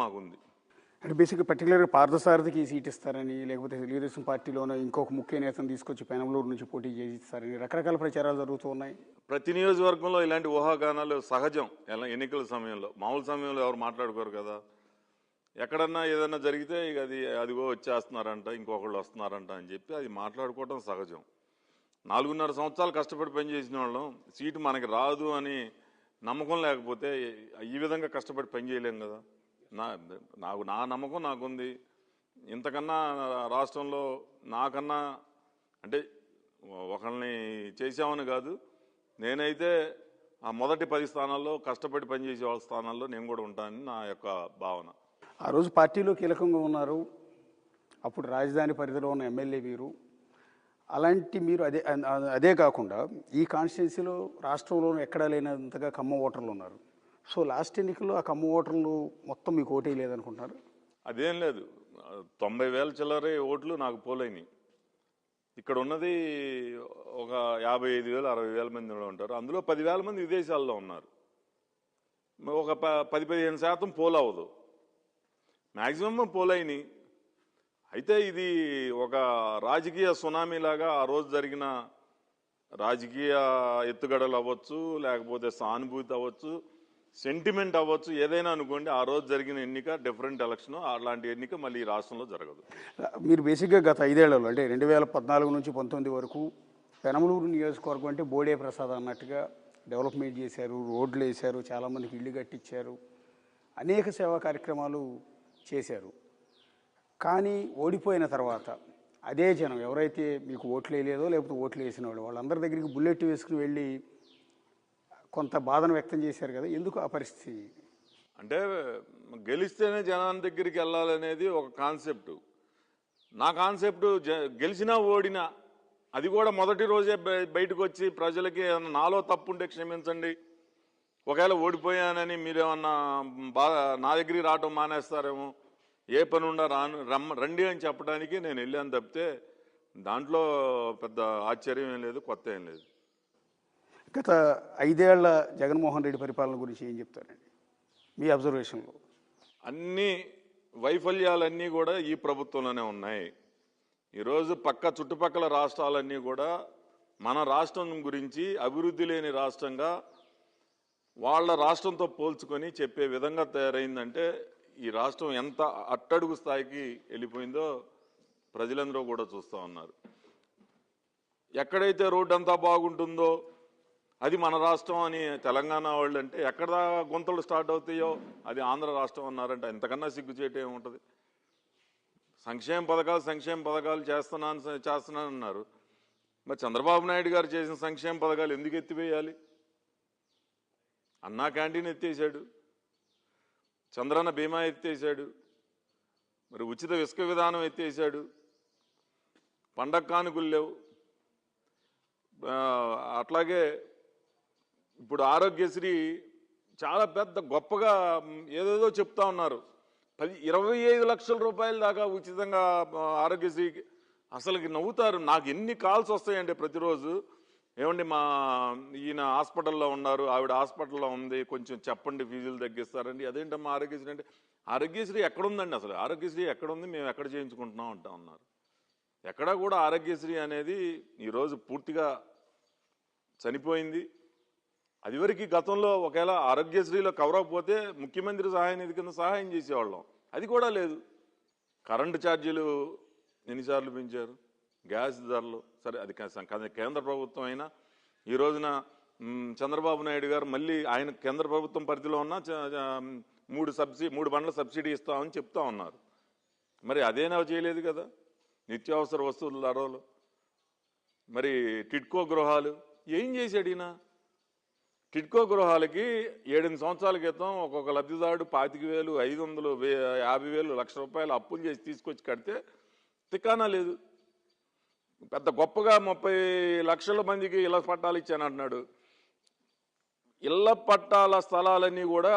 మాకుంది. అంటే బేసిక్గా పర్టికులర్గా పార్థసారథికి ఈ సీట్ ఇస్తారని, లేకపోతే తెలుగుదేశం పార్టీలోనే ఇంకొక ముఖ్య నేతను తీసుకొచ్చి పెనమలూరు నుంచి పోటీ చేసి ఇస్తారని రకరకాల ప్రచారాలు జరుగుతూ ఉన్నాయి. ప్రతి నియోజకవర్గంలో ఇలాంటి ఊహాగానాలు సహజం. ఎలా ఎన్నికల సమయంలో, మామూలు సమయంలో ఎవరు మాట్లాడుకోరు కదా. ఎక్కడన్నా ఏదన్నా జరిగితే ఇక అదిగో వచ్చేస్తున్నారంట, ఇంకొకళ్ళు వస్తున్నారంట అని చెప్పి అది మాట్లాడుకోవటం సహజం. 4.5 సంవత్సరాలు కష్టపడి పనిచేసిన వాళ్ళం సీటు మనకి రాదు అని నమ్మకం లేకపోతే ఈ విధంగా కష్టపడి పని చేయలేం కదా. నా నమ్మకం నాకుంది. ఇంతకన్నా రాష్ట్రంలో నాకన్నా అంటే ఒకళ్ళని చేసామని కాదు, నేనైతే ఆ మొదటి 10 స్థానాల్లో కష్టపడి పనిచేసే వాళ్ళ స్థానాల్లో నేను కూడా ఉంటానని నా యొక్క భావన. ఆ రోజు పార్టీలో కీలకంగా ఉన్నారు, అప్పుడు రాజధాని పరిధిలో ఉన్న ఎమ్మెల్యే వీరు. అలాంటి మీరు అదే కాకుండా ఈ కాన్స్టిట్యున్సీలో రాష్ట్రంలో ఎక్కడా లేనంతగా కమ్మ ఓటర్లు ఉన్నారు. సో లాస్ట్ ఎన్నికల్లో ఆ కమ్మ ఓటర్లు మొత్తం మీకు ఓటే లేదనుకుంటున్నారు? అదేం లేదు, 90,000 చిల్లరే ఓట్లు నాకు పోలైనవి. ఇక్కడ ఉన్నది ఒక 55,000 60,000 మంది ఉంటారు. అందులో 10,000 మంది విదేశాల్లో ఉన్నారు. ఒక 10-15% పోల్ అవ్వదు, మ్యాక్సిమం పోలైనవి. అయితే ఇది ఒక రాజకీయ సునామీ లాగా ఆ రోజు జరిగిన రాజకీయ ఎత్తుగడలు అవ్వచ్చు, లేకపోతే సానుభూతి అవ్వచ్చు, సెంటిమెంట్ అవ్వచ్చు, ఏదైనా అనుకోండి, ఆ రోజు జరిగిన ఎన్నిక డిఫరెంట్ ఎలక్షన్. అలాంటి ఎన్నిక మళ్ళీ ఈ రాష్ట్రంలో జరగదు. మీరు బేసిక్గా గత 5 ఏళ్లలో అంటే 2014 నుంచి 19 వరకు పెనమలూరు నియోజకవర్గం అంటే బోడే ప్రసాద్ అన్నట్టుగా డెవలప్మెంట్ చేశారు, రోడ్లు వేశారు, చాలామందికి ఇళ్ళు కట్టించారు, అనేక సేవా కార్యక్రమాలు చేశారు. కానీ ఓడిపోయిన తర్వాత అదే జనం ఎవరైతే మీకు ఓట్లు వేయలేదో లేకపోతే ఓట్లు వేసిన వాళ్ళందరి దగ్గరికి బుల్లెట్ వేసుకుని వెళ్ళి కొంత బాధను వ్యక్తం చేశారు కదా. ఎందుకు ఆ పరిస్థితి? అంటే గెలిస్తేనే జనాన్ని దగ్గరికి వెళ్ళాలనేది ఒక కాన్సెప్ట్. నా కాన్సెప్ట్ గెలిచినా ఓడినా అది కూడా మొదటి రోజే బయటకు వచ్చి ప్రజలకి నాలో తప్పు ఉంటే క్షమించండి, ఒకవేళ ఓడిపోయానని మీరేమన్నా నా దగ్గరికి రావటం మానేస్తారేమో, ఏ పని ఉండా రండి అని చెప్పడానికి నేను వెళ్ళాను తప్పితే దాంట్లో పెద్ద ఆశ్చర్యం ఏం లేదు, కొత్త ఏం లేదు. గత 5 ఏళ్ల జగన్మోహన్ రెడ్డి పరిపాలన గురించి ఏం చెప్తారండి మీ అబ్జర్వేషన్లో? అన్ని వైఫల్యాలన్నీ కూడా ఈ ప్రభుత్వంలోనే ఉన్నాయి. ఈరోజు చుట్టుపక్కల రాష్ట్రాలన్నీ కూడా మన రాష్ట్రం గురించి అభివృద్ధి లేని రాష్ట్రంగా వాళ్ళ రాష్ట్రంతో పోల్చుకొని చెప్పే విధంగా తయారైందంటే ఈ రాష్ట్రం ఎంత అట్టడుగు స్థాయికి వెళ్ళిపోయిందో ప్రజలందరూ కూడా చూస్తూ ఉన్నారు. ఎక్కడైతే రోడ్డు అంతా బాగుంటుందో అది మన రాష్ట్రం అని తెలంగాణ వాళ్ళు అంటే, ఎక్కడ గుంతలు స్టార్ట్ అవుతాయో అది ఆంధ్ర రాష్ట్రం అన్నారంటే ఎంతకన్నా సిగ్గుచేటు ఏముంటుంది. సంక్షేమ పథకాలు చేస్తున్నానన్నారు. మరి చంద్రబాబు నాయుడు గారు చేసిన సంక్షేమ పథకాలు ఎందుకు ఎత్తివేయాలి? అన్నా క్యాంటీన్ ఎత్తేసాడు, చంద్రన్న బీమా ఎత్తేసాడు, మరి ఉచిత ఇసుక విధానం ఎత్తేసాడు, పండగ కానుకలు లేవు. అట్లాగే ఇప్పుడు ఆరోగ్యశ్రీ చాలా పెద్ద గొప్పగా ఏదేదో చెప్తా ఉన్నారు. 25 లక్షల రూపాయల దాకా ఉచితంగా ఆరోగ్యశ్రీకి. అసలుకి నవ్వుతారు. నాకు ఎన్ని కాల్స్ వస్తాయంటే ప్రతిరోజు, ఏమండి మా ఈయన హాస్పిటల్లో ఉన్నారు, ఆవిడ హాస్పిటల్లో ఉంది, కొంచెం చెప్పండి ఫీజులు తగ్గిస్తారండి. అదేంటమ్మా ఆరోగ్యశ్రీ అంటే, ఆరోగ్యశ్రీ ఎక్కడుందండి, అసలు ఆరోగ్యశ్రీ ఎక్కడుంది, మేము ఎక్కడ చేయించుకుంటున్నాం అంటా ఉన్నారు. ఎక్కడా కూడా ఆరోగ్యశ్రీ అనేది ఈరోజు పూర్తిగా చనిపోయింది. అదివరకు గతంలో ఒకవేళ ఆరోగ్యశ్రీలో కవర్ అవ్వకపోతే ముఖ్యమంత్రి సహాయ నిధి కింద సహాయం చేసేవాళ్ళం, అది కూడా లేదు. కరెంటు ఛార్జీలు ఎన్నిసార్లు పెంచారు, గ్యాస్ ధరలు. సరే అది కేంద్ర ప్రభుత్వం అయినా ఈ రోజున చంద్రబాబు నాయుడు గారు మళ్ళీ ఆయన కేంద్ర ప్రభుత్వం పరిధిలో ఉన్న 3 బండ్ల సబ్సిడీ ఇస్తామని చెప్తా ఉన్నారు. మరి అదేనా చేయలేదు కదా. నిత్యావసర వస్తువుల ధరలు, మరి టిడ్కో గృహాలు ఏం చేశాడు ఈయన? టిడ్కో గృహాలకి 7 సంవత్సరాల క్రితం ఒక్కొక్క లబ్ధిదారుడు 25,000, 500, 50,000, ₹1,00,000 అప్పులు చేసి తీసుకొచ్చి కడితే తికానా లేదు. పెద్ద గొప్పగా 30 లక్షల మందికి ఇళ్ల పట్టాలు ఇచ్చానంటున్నాడు. ఇళ్ల పట్టాల స్థలాలన్నీ కూడా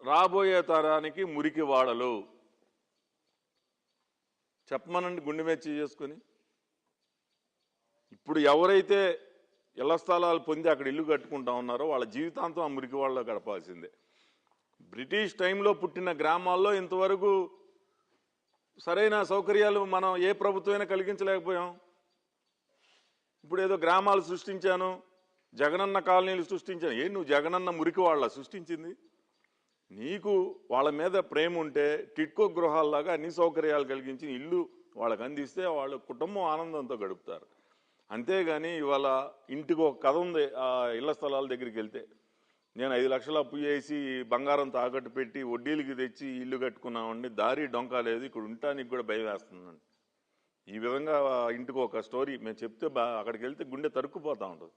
రాబోయే తరానికి మురికి వాడలు. చెప్పమనండి గుండె మీద చేసుకొని. ఇప్పుడు ఎవరైతే ఇళ్ల స్థలాలు పొంది అక్కడ ఇల్లు కట్టుకుంటా ఉన్నారో వాళ్ళ జీవితాంతం ఆ మురికి వాళ్ళలో గడపాల్సిందే. బ్రిటిష్ టైంలో పుట్టిన గ్రామాల్లో ఇంతవరకు సరైన సౌకర్యాలు మనం ఏ ప్రభుత్వమైనా కలిగించలేకపోయాం. ఇప్పుడు ఏదో గ్రామాలు సృష్టించాను, జగనన్న కాలనీలు సృష్టించాను. నువ్వు జగనన్న మురికి వాళ్ళ సృష్టించింది? నీకు వాళ్ళ మీద ప్రేమ ఉంటే టిట్కో గృహాల్లాగా అన్ని సౌకర్యాలు కలిగించి ఇల్లు వాళ్ళకి అందిస్తే వాళ్ళ కుటుంబం ఆనందంతో గడుపుతారు. అంతేగాని ఇవాళ ఇంటికి ఒక కథ ఉంది. ఆ ఇళ్ల స్థలాల దగ్గరికి వెళ్తే నేను 5 లక్షలు అప్పు చేసి బంగారం తాకట్టు పెట్టి వడ్డీలకి తెచ్చి ఇల్లు కట్టుకున్నామండి, దారి డొంక లేదు, ఇక్కడ ఉండటానికి కూడా భయం వేస్తుందండి. ఈ విధంగా ఇంటికి ఒక స్టోరీ మేము చెప్తే అక్కడికి వెళ్తే గుండె తరుక్కుపోతూ ఉంటుంది.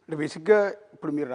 అంటే బేసిక్గా ఇప్పుడు మీరు